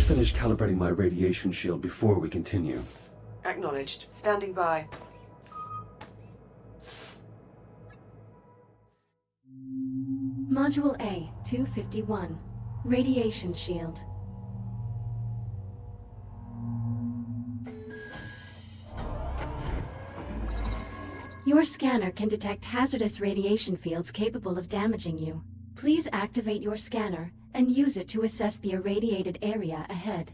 finish calibrating my radiation shield before we continue. Acknowledged. Standing by. Module A, 251. Radiation shield. Your scanner can detect hazardous radiation fields capable of damaging you. Please activate your scanner and use it to assess the irradiated area ahead.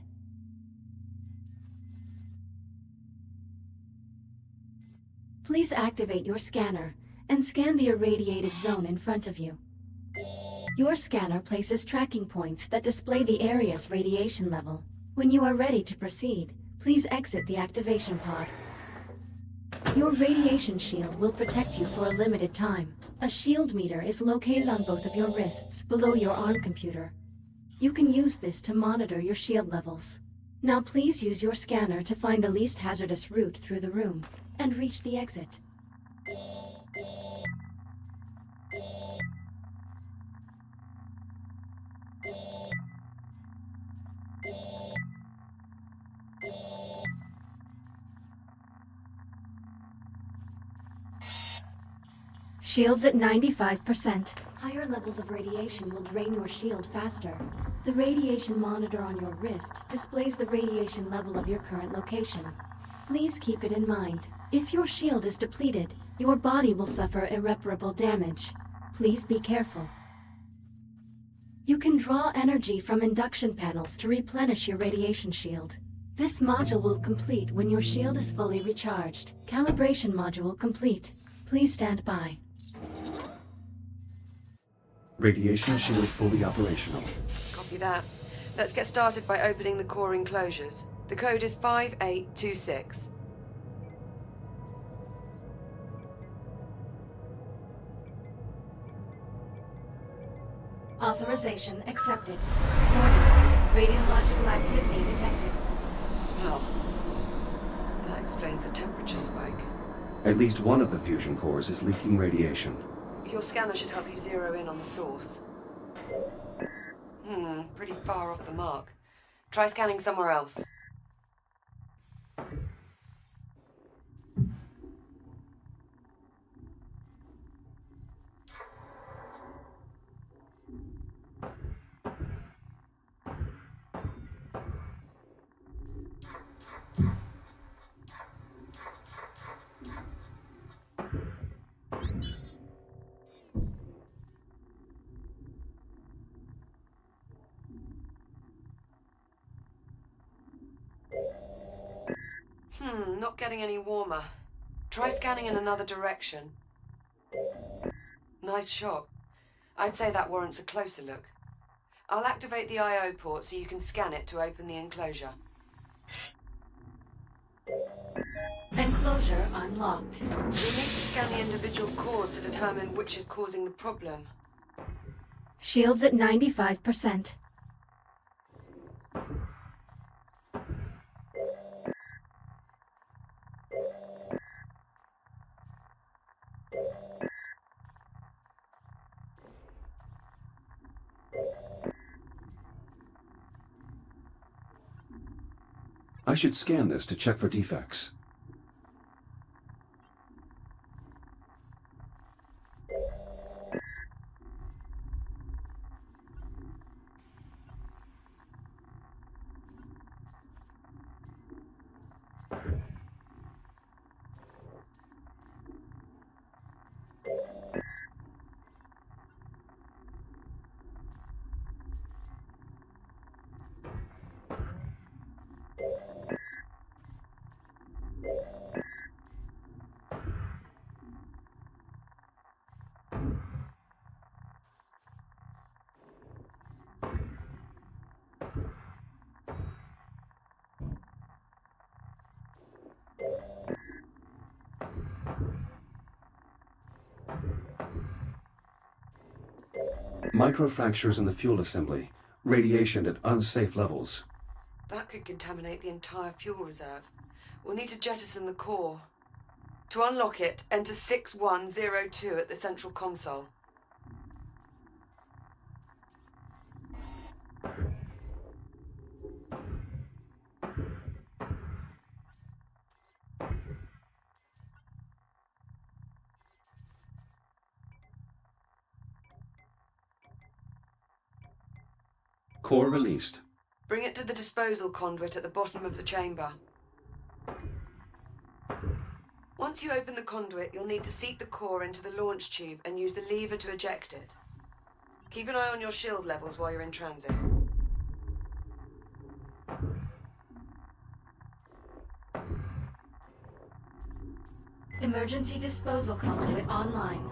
Please activate your scanner and scan the irradiated zone in front of you. Your scanner places tracking points that display the area's radiation level. When you are ready to proceed, please exit the activation pod. Your radiation shield will protect you for a limited time. A shield meter is located on both of your wrists below your arm computer. You can use this to monitor your shield levels. Now please use your scanner to find the least hazardous route through the room and reach the exit. Shields at 95%. Higher levels of radiation will drain your shield faster. The radiation monitor on your wrist displays the radiation level of your current location. Please keep it in mind. If your shield is depleted, your body will suffer irreparable damage. Please be careful. You can draw energy from induction panels to replenish your radiation shield. This module will complete when your shield is fully recharged. Calibration module complete. Please stand by. Radiation shield fully operational. Copy that. Let's get started by opening the core enclosures. The code is 5826. Authorization accepted. Warning. Radiological activity detected. Well, that explains the temperature spike. At least one of the fusion cores is leaking radiation. Your scanner should help you zero in on the source. Pretty far off the mark. Try scanning somewhere else. Not getting any warmer. Try scanning in another direction. Nice shot. I'd say that warrants a closer look. I'll activate the I/O port so you can scan it to open the enclosure. Enclosure unlocked. We need to scan the individual cores to determine which is causing the problem. Shields at 95%. I should scan this to check for defects. Microfractures in the fuel assembly. Radiation at unsafe levels. That could contaminate the entire fuel reserve. We'll need to jettison the core. To unlock it, enter 6102 at the central console. Core released. Bring it to the disposal conduit at the bottom of the chamber. Once you open the conduit, you'll need to seat the core into the launch tube and use the lever to eject it. Keep an eye on your shield levels while you're in transit. Emergency disposal conduit online.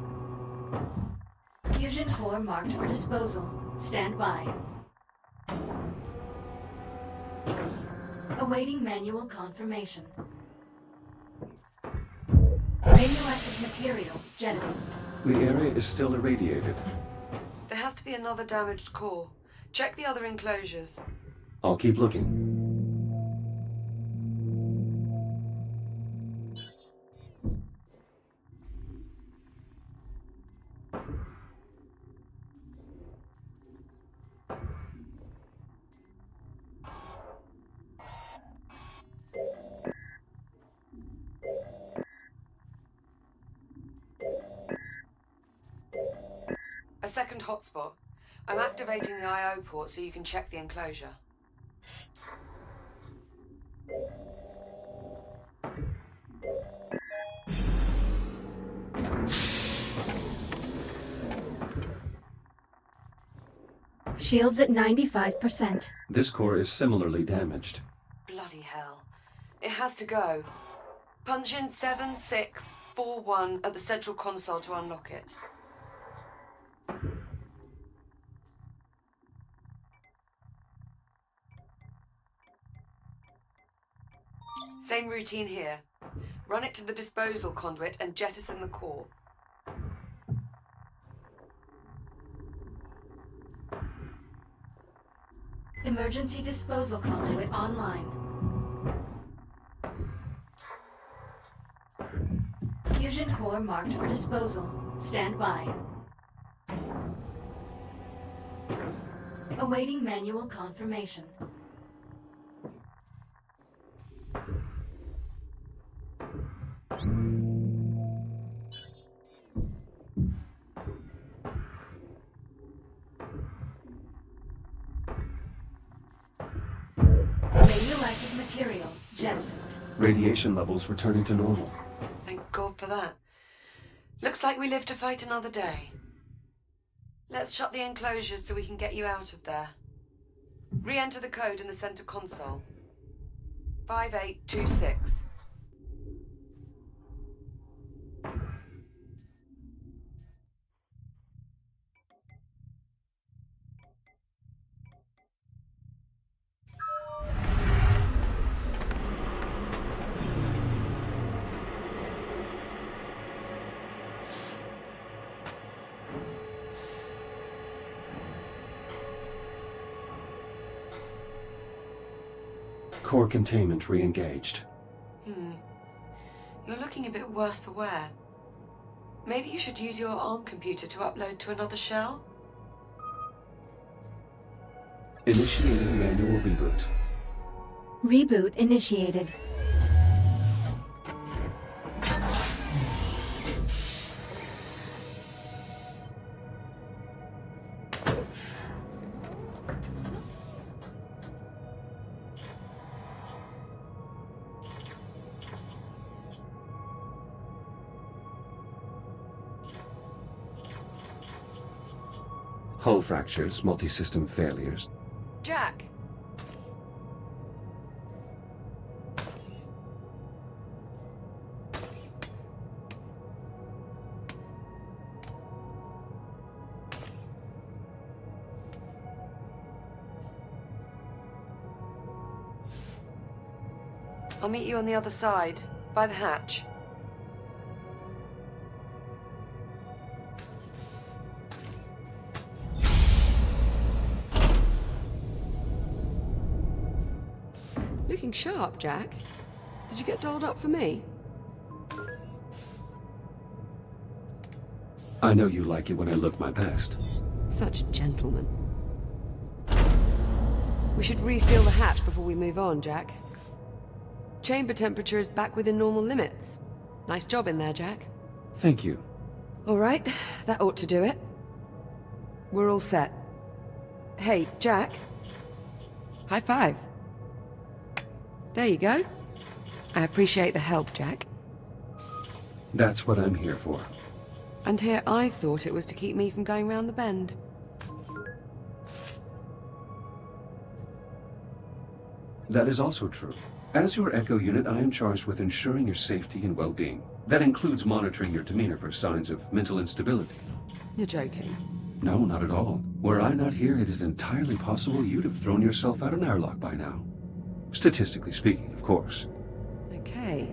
Fusion core marked for disposal. Stand by. Awaiting manual confirmation. Radioactive material jettisoned. The area is still irradiated. There has to be another damaged core. Check the other enclosures. I'll keep looking. A second hotspot. I'm activating the I/O port so you can check the enclosure. Shields at 95%. This core is similarly damaged. Bloody hell. It has to go. Punch in 7641 at the central console to unlock it. Same routine here. Run it to the disposal conduit and jettison the core. Emergency disposal conduit online. Fusion core marked for disposal. Stand by. Awaiting manual confirmation. Radioactive material jettisoned. Radiation levels returning to normal. Thank God for that. Looks like we live to fight another day. Let's shut the enclosures so we can get you out of there. Re-enter the code in the center console. 5826. Core containment re-engaged. You're looking a bit worse for wear. Maybe you should use your ARM computer to upload to another shell? Initiating manual reboot. Reboot initiated. Hull fractures, multi-system failures. Jack! I'll meet you on the other side, by the hatch. Looking sharp, Jack. Did you get dolled up for me? I know you like it when I look my best. Such a gentleman. We should reseal the hatch before we move on, Jack. Chamber temperature is back within normal limits. Nice job in there, Jack. Thank you. All right, that ought to do it. We're all set. Hey, Jack, High five. There you go. I appreciate the help, Jack. That's what I'm here for. And here I thought it was to keep me from going round the bend. That is also true. As your Echo unit, I am charged with ensuring your safety and well-being. That includes monitoring your demeanor for signs of mental instability. You're joking. No, not at all. Were I not here, it is entirely possible you'd have thrown yourself out an airlock by now. Statistically speaking, of course. Okay.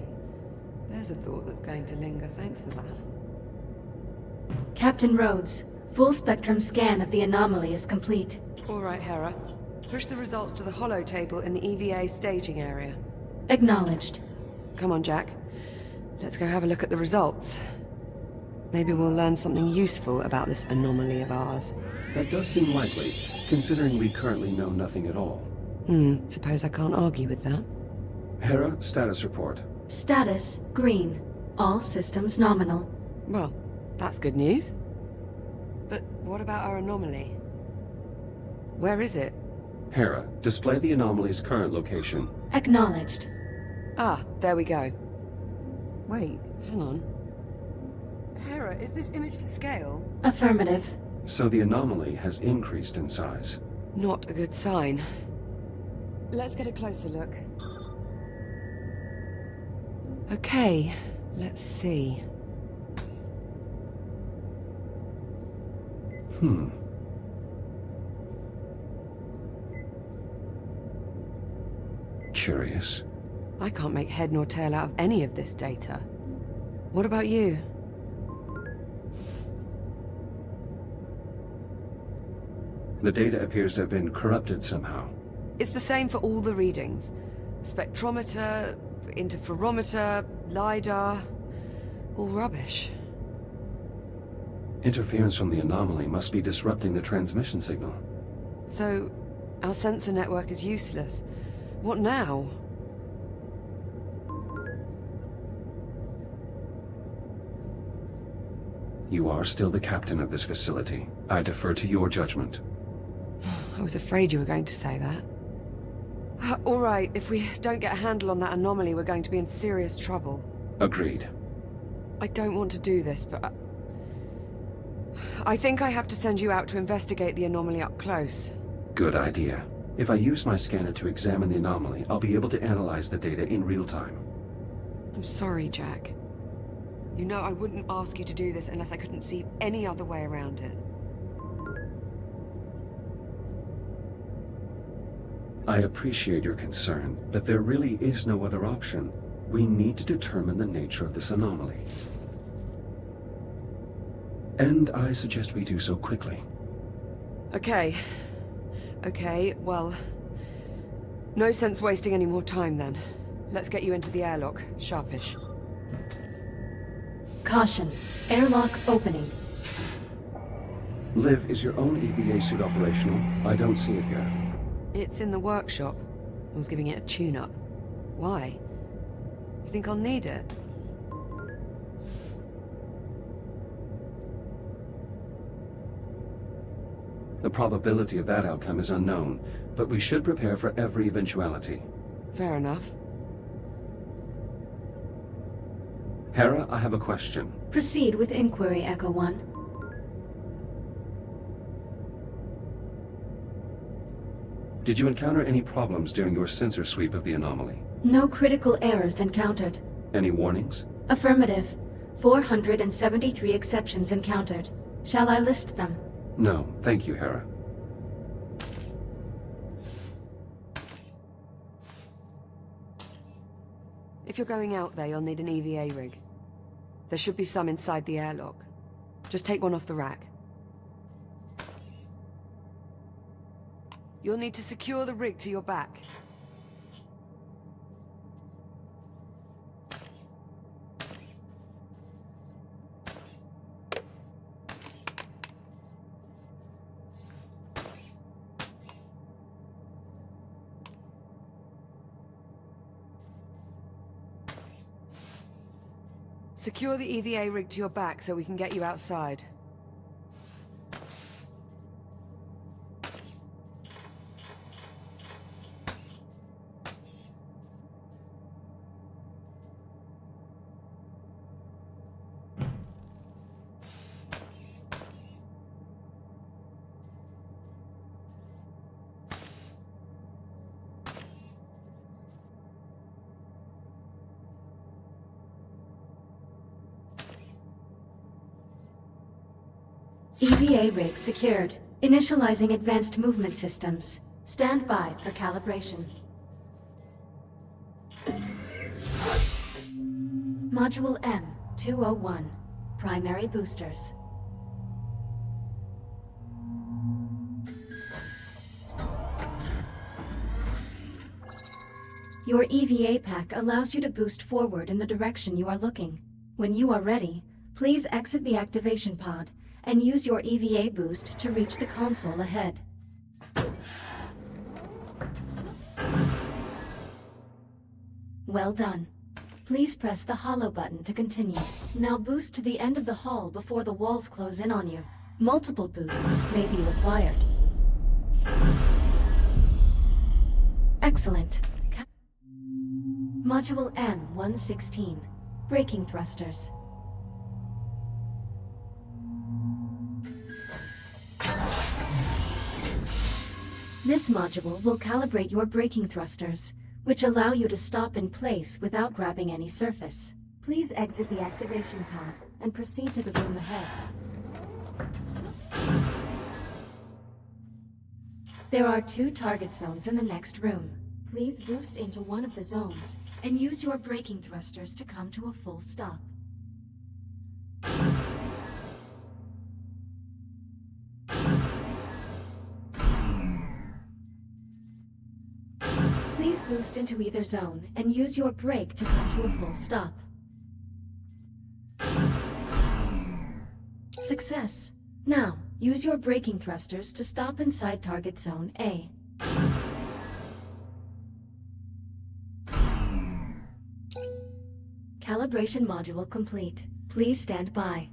There's a thought that's going to linger. Thanks for that. Captain Rhodes, full spectrum scan of the anomaly is complete. All right, Hera. Push the results to the holo table in the EVA staging area. Acknowledged. Come on, Jack. Let's go have a look at the results. Maybe we'll learn something useful about this anomaly of ours. That does seem likely, considering we currently know nothing at all. Suppose I can't argue with that. Hera, status report. Status, green. All systems nominal. Well, that's good news. But what about our anomaly? Where is it? Hera, display the anomaly's current location. Acknowledged. Ah, there we go. Wait, hang on. Hera, is this image to scale? Affirmative. So the anomaly has increased in size. Not a good sign. Let's get a closer look. Okay, let's see. Curious. I can't make head nor tail out of any of this data. What about you? The data appears to have been corrupted somehow. It's the same for all the readings. Spectrometer, interferometer, LiDAR... all rubbish. Interference from the anomaly must be disrupting the transmission signal. So, our sensor network is useless. What now? You are still the captain of this facility. I defer to your judgment. I was afraid you were going to say that. All right, if we don't get a handle on that anomaly, we're going to be in serious trouble. Agreed. I don't want to do this, but... I think I have to send you out to investigate the anomaly up close. Good idea. If I use my scanner to examine the anomaly, I'll be able to analyze the data in real time. I'm sorry, Jack. You know I wouldn't ask you to do this unless I couldn't see any other way around it. I appreciate your concern, but there really is no other option. We need to determine the nature of this anomaly. And I suggest we do so quickly. Okay. Okay, well... no sense wasting any more time then. Let's get you into the airlock, sharpish. Caution. Airlock opening. Liv, is your own EVA suit operational? I don't see it here. It's in the workshop. I was giving it a tune-up. Why? You think I'll need it? The probability of that outcome is unknown, but we should prepare for every eventuality. Fair enough. Hera, I have a question. Proceed with inquiry, Echo 1. Did you encounter any problems during your sensor sweep of the anomaly? No critical errors encountered. Any warnings? Affirmative. 473 exceptions encountered. Shall I list them? No, thank you, Hera. If you're going out there, you'll need an EVA rig. There should be some inside the airlock. Just take one off the rack. You'll need to secure the rig to your back. Secure the EVA rig to your back so we can get you outside. EVA rig secured. Initializing advanced movement systems. Stand by for calibration. Module M201. Primary boosters. Your EVA pack allows you to boost forward in the direction you are looking. When you are ready, please exit the activation pod and use your EVA boost to reach the console ahead. Well done. Please press the hollow button to continue. Now boost to the end of the hall before the walls close in on you. Multiple boosts may be required. Excellent. Module M116. Braking thrusters. This module will calibrate your braking thrusters, which allow you to stop in place without grabbing any surface. Please exit the activation pod and proceed to the room ahead. There are 2 target zones in the next room. Please boost into one of the zones and use your braking thrusters to come to a full stop. Please boost into either zone and use your brake to come to a full stop. Success! Now, use your braking thrusters to stop inside target zone A. Calibration module complete. Please stand by.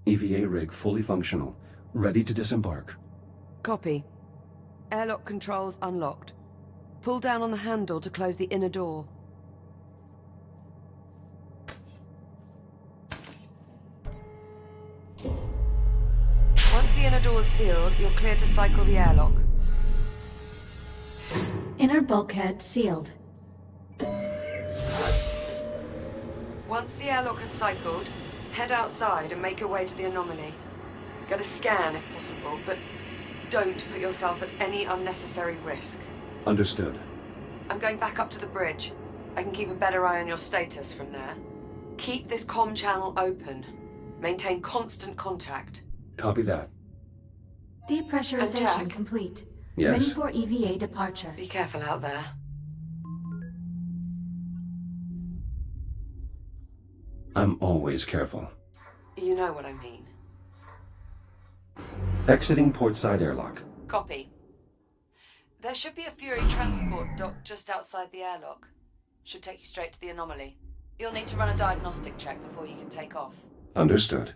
EVA rig fully functional, ready to disembark. Copy. Airlock controls unlocked. Pull down on the handle to close the inner door. Once the inner door is sealed, you're clear to cycle the airlock. Inner bulkhead sealed. Once the airlock is cycled, head outside and make your way to the anomaly. Get a scan if possible, but don't put yourself at any unnecessary risk. Understood. I'm going back up to the bridge. I can keep a better eye on your status from there. Keep this comm channel open. Maintain constant contact. Copy that. Depressurization Jack? complete. Yes. Ready for EVA departure. Be careful out there. I'm always careful. You know what I mean. Exiting port side airlock. Copy. There should be a Fury transport dock just outside the airlock. Should take you straight to the anomaly. You'll need to run a diagnostic check before you can take off. Understood.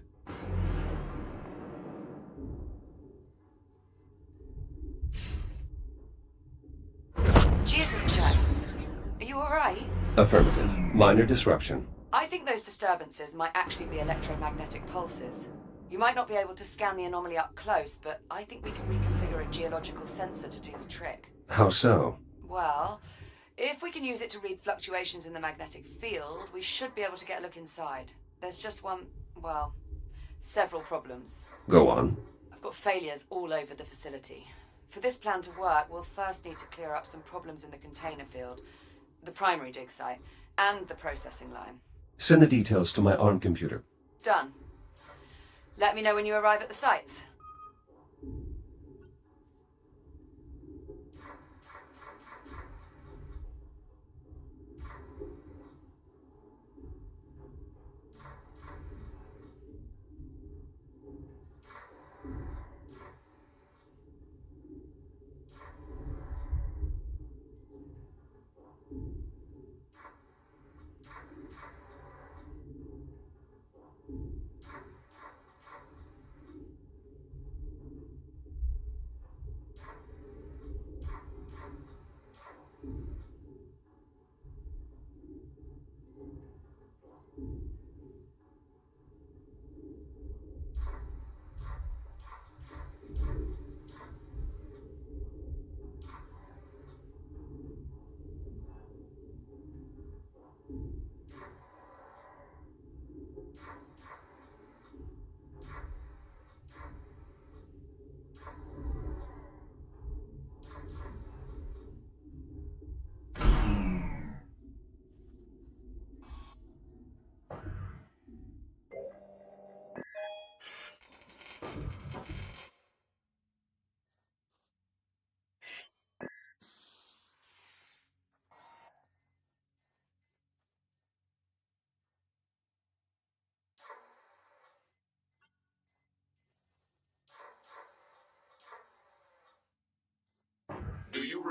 Jesus, Jack. Are you alright? Affirmative. Minor disruption. I think those disturbances might actually be electromagnetic pulses. You might not be able to scan the anomaly up close, but I think we can reconfigure a geological sensor to do the trick. How so? Well, if we can use it to read fluctuations in the magnetic field, we should be able to get a look inside. There's just several problems. Go on. I've got failures all over the facility. For this plan to work, we'll first need to clear up some problems in the container field, the primary dig site, and the processing line. Send the details to my ARM computer. Done. Let me know when you arrive at the sites.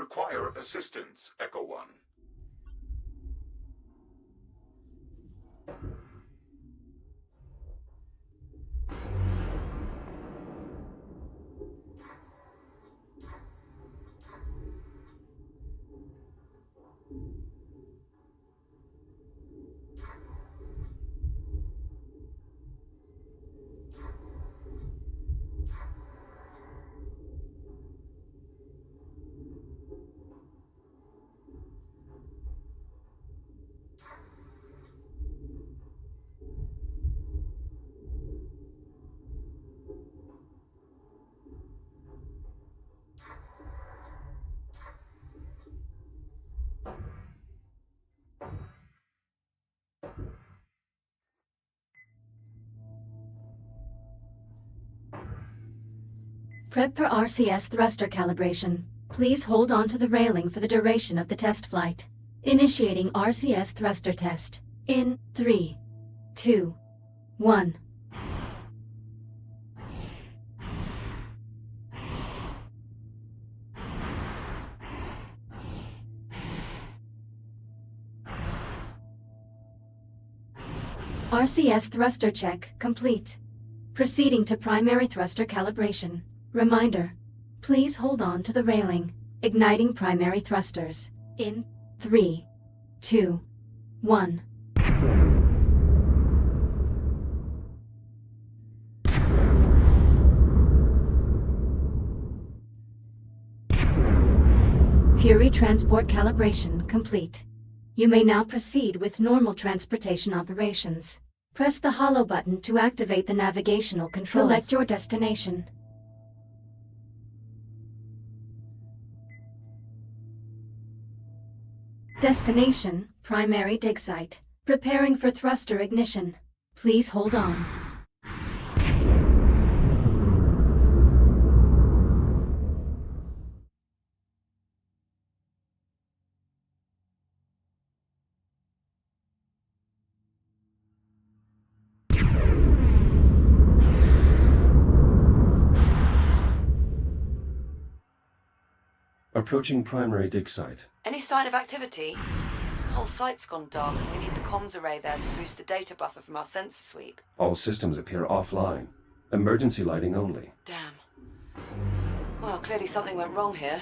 require assistance, Echo One? Prep for RCS thruster calibration. Please hold on to the railing for the duration of the test flight. Initiating RCS thruster test. In 3, 2, 1. RCS thruster check complete. Proceeding to primary thruster calibration. Reminder, please hold on to the railing. Igniting primary thrusters. In 3, 2, 1. Fury transport calibration complete. You may now proceed with normal transportation operations. Press the hollow button to activate the navigational controls. Select your destination. Destination, primary dig site. Preparing for thruster ignition. Please hold on. Approaching primary dig site. Any sign of activity? The whole site's gone dark and we need the comms array there to boost the data buffer from our sensor sweep. All systems appear offline. Emergency lighting only. Damn. Well, clearly something went wrong here.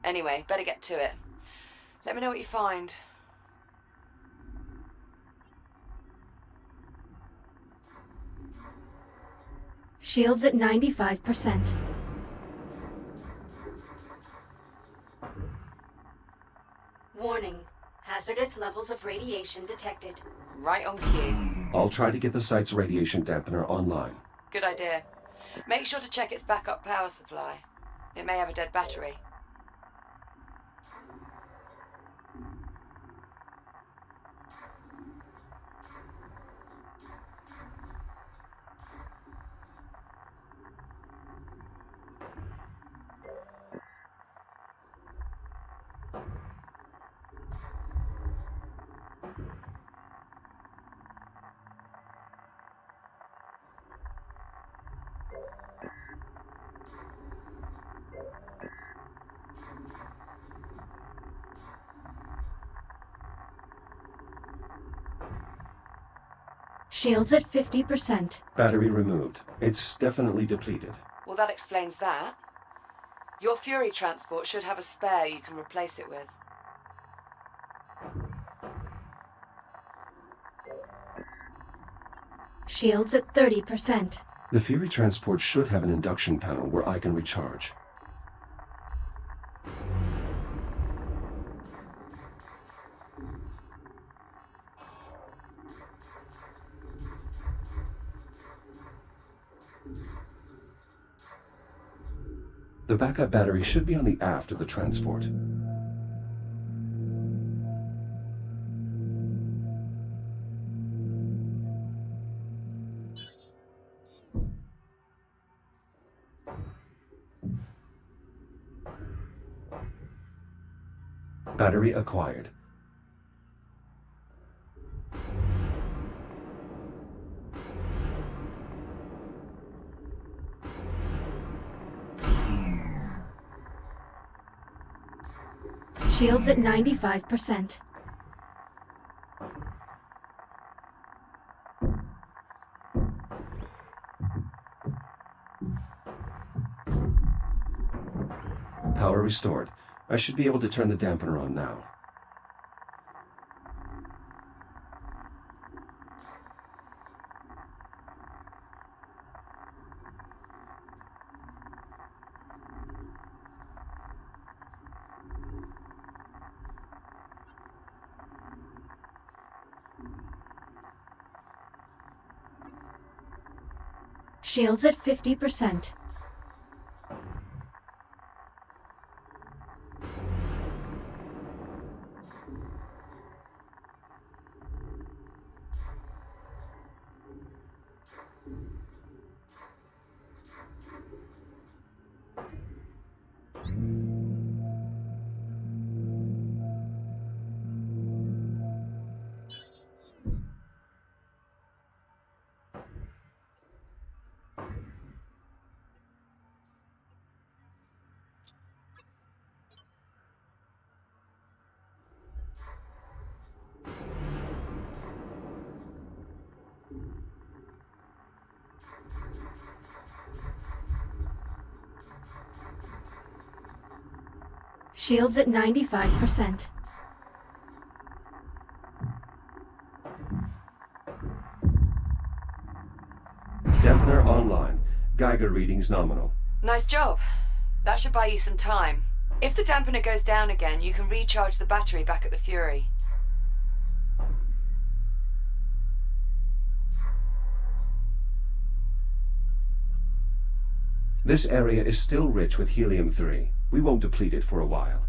Anyway, better get to it. Let me know what you find. Shields at 95%. Warning. Hazardous levels of radiation detected. Right on cue. I'll try to get the site's radiation dampener online. Good idea. Make sure to check its backup power supply. It may have a dead battery. Shields at 50%. Battery removed. It's definitely depleted. Well, that explains that. Your Fury transport should have a spare you can replace it with. Shields at 30%. The Fury transport should have an induction panel where I can recharge. The backup battery should be on the aft of the transport. Battery acquired. Shields at 95%. Power restored. I should be able to turn the dampener on now. Shields at 50%. Shields at 95%. Dampener online. Geiger readings nominal. Nice job. That should buy you some time. If the dampener goes down again, you can recharge the battery back at the Fury. This area is still rich with helium-3. We won't deplete it for a while.